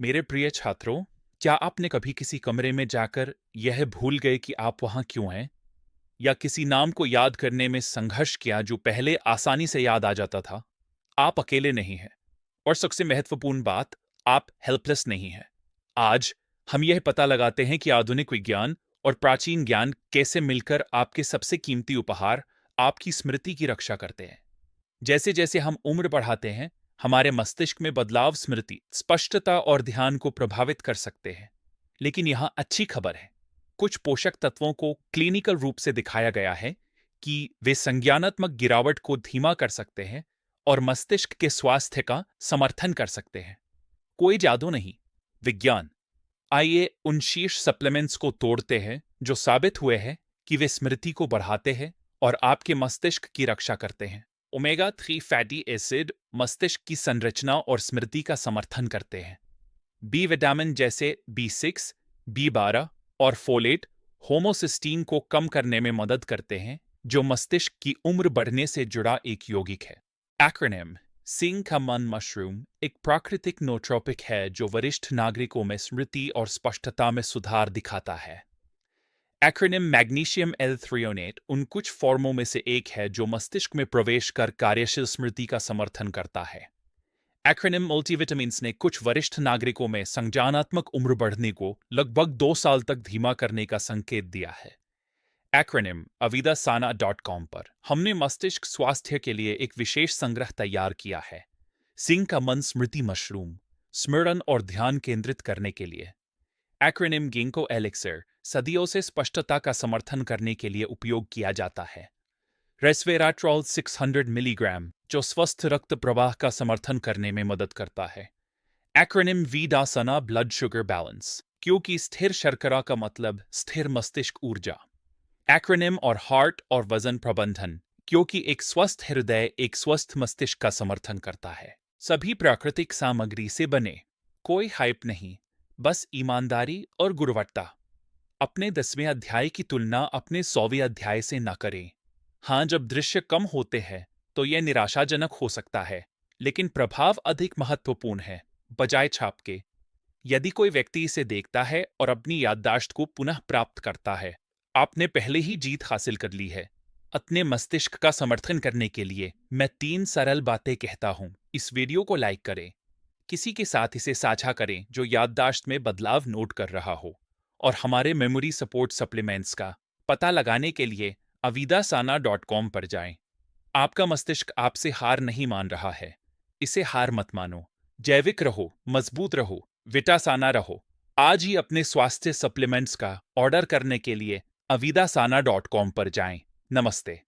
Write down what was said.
मेरे प्रिय छात्रों, क्या आपने कभी किसी कमरे में जाकर यह भूल गए कि आप वहाँ क्यों हैं? या किसी नाम को याद करने में संघर्ष किया जो पहले आसानी से याद आ जाता था? आप अकेले नहीं हैं। और सबसे महत्वपूर्ण बात, आप हेल्पलेस नहीं हैं। आज हम यह पता लगाते हैं कि आधुनिक विज्ञान और प्राचीन ज्ञान कैसे मिलकर आपके सबसे कीमती उपहार, आपकी स्मृति की रक्षा करते हैं। जैसे जैसे हम उम्र बढ़ाते हैं, हमारे मस्तिष्क में बदलाव स्मृति, स्पष्टता और ध्यान को प्रभावित कर सकते हैं। लेकिन यहाँ अच्छी खबर है। कुछ पोषक तत्वों को क्लिनिकल रूप से दिखाया गया है कि वे संज्ञानात्मक गिरावट को धीमा कर सकते हैं और मस्तिष्क के स्वास्थ्य का समर्थन कर सकते हैं। कोई जादू नहीं, विज्ञान। आइए उन शीर्ष सप्लीमेंट्स को तोड़ते हैं जो साबित हुए हैं कि वे स्मृति को बढ़ाते हैं और आपके मस्तिष्क की रक्षा करते हैं। ओमेगा 3 फैटी एसिड मस्तिष्क की संरचना और स्मृति का समर्थन करते हैं। बी विटामिन जैसे B6, B12 और फोलेट होमोसिस्टीन को कम करने में मदद करते हैं, जो मस्तिष्क की उम्र बढ़ने से जुड़ा एक यौगिक है। एक्रोनिम सिंह का मन मशरूम एक प्राकृतिक नोट्रोपिक है जो वरिष्ठ नागरिकों में स्मृति और स्पष्टता में सुधार दिखाता है। एक्रोनिम मैग्नीशियम L-थ्रियोनेट उन कुछ फॉर्मों में से एक है जो मस्तिष्क में प्रवेश कर कार्यशील स्मृति का समर्थन करता है। एक्रोनिम मल्टीविटामिन्स ने कुछ वरिष्ठ नागरिकों में संज्ञानात्मक उम्र बढ़ने को लगभग 2 साल तक धीमा करने का संकेत दिया है। एक्रोनिम avidasana.com पर हमने मस्तिष्क स्वास्थ्य के लिए एक विशेष संग्रह तैयार किया है। सिंह का मन स्मृति मशरूम, स्मरण और ध्यान केंद्रित करने के लिए। एक्रोनिम गिंको एलिक्सर सदियों से स्पष्टता का समर्थन करने के लिए उपयोग किया जाता है। रेस्वेराट्रोल 600 मिलीग्राम जो स्वस्थ रक्त प्रवाह का समर्थन करने में मदद करता है। एक्रोनिम वीडासना ब्लड शुगर बैलेंस, क्योंकि स्थिर शर्करा का मतलब स्थिर मस्तिष्क ऊर्जा। एक्रोनिम और हार्ट और वजन प्रबंधन, क्योंकि एक स्वस्थ हृदय एक स्वस्थ मस्तिष्क का समर्थन करता है। सभी प्राकृतिक सामग्री से बने, कोई हाइप नहीं, बस ईमानदारी और गुणवत्ता। अपने 10वें अध्याय की तुलना अपने 100वें अध्याय से न करें। हाँ, जब दृश्य कम होते हैं तो यह निराशाजनक हो सकता है, लेकिन प्रभाव अधिक महत्वपूर्ण है, बजाय छाप के। यदि कोई व्यक्ति इसे देखता है और अपनी याददाश्त को पुनः प्राप्त करता है, आपने पहले ही जीत हासिल कर ली है। अपने मस्तिष्क का समर्थन करने के लिए मैं 3 सरल बातें कहता हूँ। इस वीडियो को लाइक करें, किसी के साथ इसे साझा करें जो याददाश्त में बदलाव नोट कर रहा हो, और हमारे मेमोरी सपोर्ट सप्लीमेंट्स का पता लगाने के लिए avidasana.com पर जाएं। आपका मस्तिष्क आपसे हार नहीं मान रहा है, इसे हार मत मानो। जैविक रहो, मजबूत रहो, विटासाना रहो। आज ही अपने स्वास्थ्य सप्लीमेंट्स का ऑर्डर करने के लिए avidasana.com पर जाएं। नमस्ते।